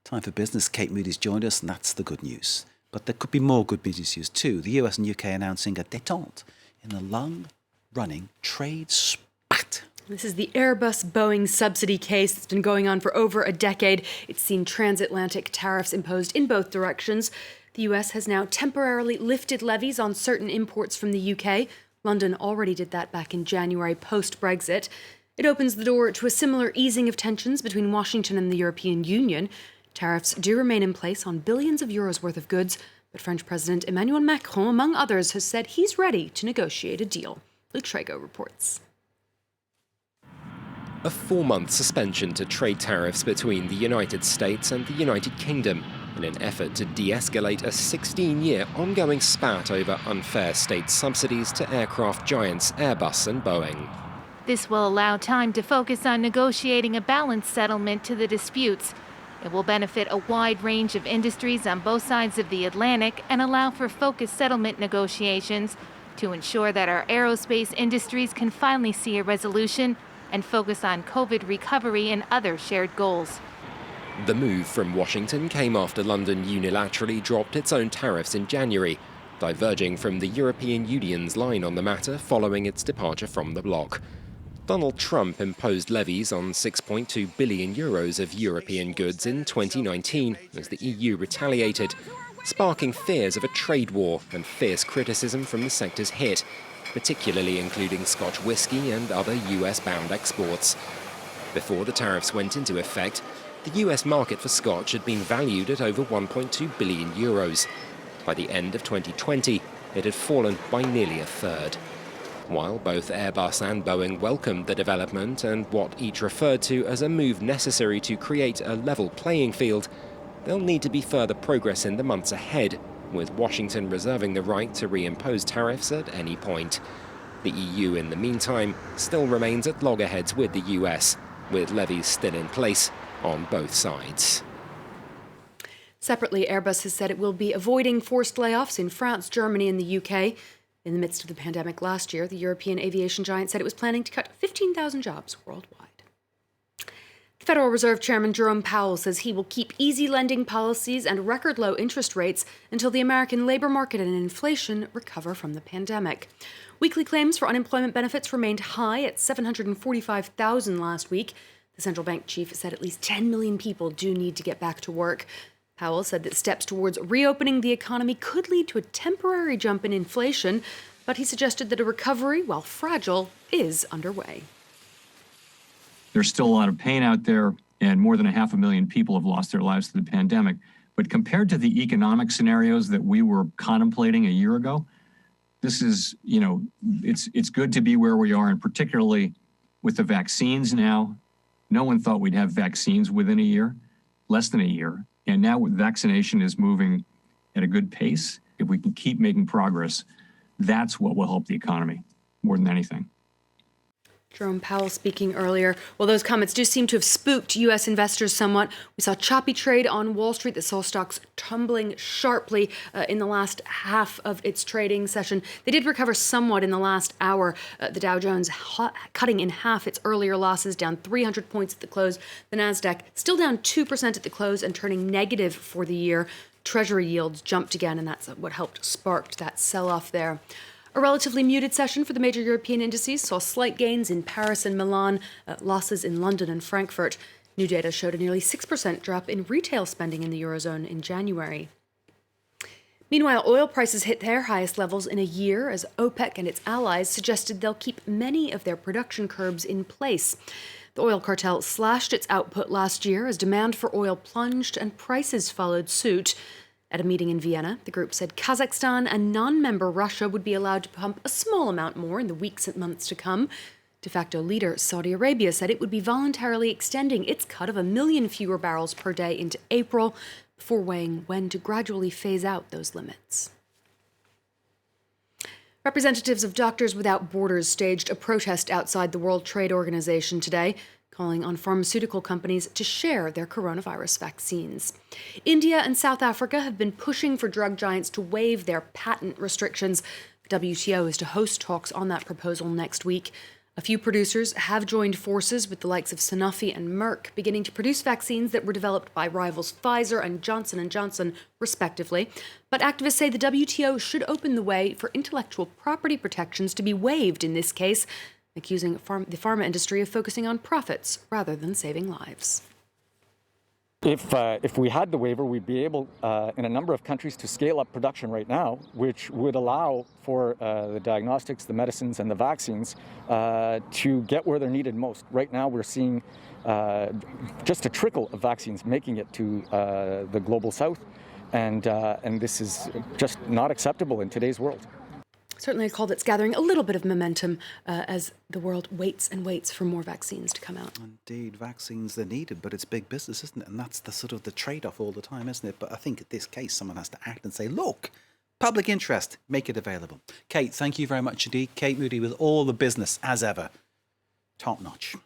Time for business. Kate Moody's joined us, and that's the good news. But there could be more good business news too. The US and UK announcing a détente in the long-running trade spat. This is the Airbus-Boeing subsidy case that's been going on for over a decade. It's seen transatlantic tariffs imposed in both directions. The US has now temporarily lifted levies on certain imports from the UK. London already did that back in January post-Brexit. It opens the door to a similar easing of tensions between Washington and the European Union. Tariffs do remain in place on billions of euros worth of goods, but French President Emmanuel Macron, among others, has said he's ready to negotiate a deal. Luke Trego reports. A 4-month suspension to trade tariffs between the United States and the United Kingdom in an effort to de-escalate a 16-year ongoing spat over unfair state subsidies to aircraft giants Airbus and Boeing. This will allow time to focus on negotiating a balanced settlement to the disputes. It will benefit a wide range of industries on both sides of the Atlantic and allow for focused settlement negotiations to ensure that our aerospace industries can finally see a resolution and focus on COVID recovery and other shared goals. The move from Washington came after London unilaterally dropped its own tariffs in January, diverging from the European Union's line on the matter following its departure from the bloc. Donald Trump imposed levies on 6.2 billion euros of European goods in 2019 as the EU retaliated, sparking fears of a trade war and fierce criticism from the sector's hit, particularly including Scotch whisky and other US-bound exports. Before the tariffs went into effect, the US market for Scotch had been valued at over 1.2 billion euros. By the end of 2020, it had fallen by nearly a third. While both Airbus and Boeing welcomed the development and what each referred to as a move necessary to create a level playing field, there'll need to be further progress in the months ahead, with Washington reserving the right to reimpose tariffs at any point. The EU, in the meantime, still remains at loggerheads with the US, with levies still in place on both sides. Separately, Airbus has said it will be avoiding forced layoffs in France, Germany, and the UK. In the midst of the pandemic last year, the European aviation giant said it was planning to cut 15,000 jobs worldwide. The Federal Reserve Chairman Jerome Powell says he will keep easy lending policies and record low interest rates until the American labor market and inflation recover from the pandemic. Weekly claims for unemployment benefits remained high at 745,000 last week. The central bank chief said at least 10 million people do need to get back to work. Powell said that steps towards reopening the economy could lead to a temporary jump in inflation, but he suggested that a recovery, while fragile, is underway. There's still a lot of pain out there, and more than 500,000 people have lost their lives to the pandemic. But compared to the economic scenarios that we were contemplating a year ago, this is, it's good to be where we are, and particularly with the vaccines now. No one thought we'd have vaccines within a year, less than a year. And now vaccination is moving at a good pace. If we can keep making progress, that's what will help the economy more than anything. Jerome Powell speaking earlier. Well, those comments do seem to have spooked U.S. investors somewhat. We saw choppy trade on Wall Street that saw stocks tumbling sharply in the last half of its trading session. They did recover somewhat in the last hour. The Dow Jones cutting in half its earlier losses, down 300 points at the close. The Nasdaq still down 2% at the close and turning negative for the year. Treasury yields jumped again, and that's what helped spark that sell-off there. A relatively muted session for the major European indices saw slight gains in Paris and Milan, losses in London and Frankfurt. New data showed a nearly 6% drop in retail spending in the Eurozone in January. Meanwhile, oil prices hit their highest levels in a year as OPEC and its allies suggested they'll keep many of their production curbs in place. The oil cartel slashed its output last year as demand for oil plunged and prices followed suit. At a meeting in Vienna, the group said Kazakhstan and non-member Russia would be allowed to pump a small amount more in the weeks and months to come. De facto leader Saudi Arabia said it would be voluntarily extending its cut of 1 million fewer barrels per day into April, before weighing when to gradually phase out those limits. Representatives of Doctors Without Borders staged a protest outside the World Trade Organization today, calling on pharmaceutical companies to share their coronavirus vaccines. India and South Africa have been pushing for drug giants to waive their patent restrictions. The WTO is to host talks on that proposal next week. A few producers have joined forces with the likes of Sanofi and Merck, beginning to produce vaccines that were developed by rivals Pfizer and Johnson & Johnson, respectively. But activists say the WTO should open the way for intellectual property protections to be waived in this case, accusing the pharma industry of focusing on profits rather than saving lives. If we had the waiver, we'd be able, in a number of countries, to scale up production right now, which would allow for the diagnostics, the medicines, and the vaccines to get where they're needed most. Right now, we're seeing just a trickle of vaccines making it to the global south, and this is just not acceptable in today's world. Certainly a call that's gathering a little bit of momentum as the world waits and waits for more vaccines to come out. Indeed, vaccines are needed, but it's big business, isn't it? And that's the sort of the trade-off all the time, isn't it? But I think in this case, someone has to act and say, look, public interest, make it available. Kate, thank you very much indeed. Kate Moody with all the business, as ever. Top notch.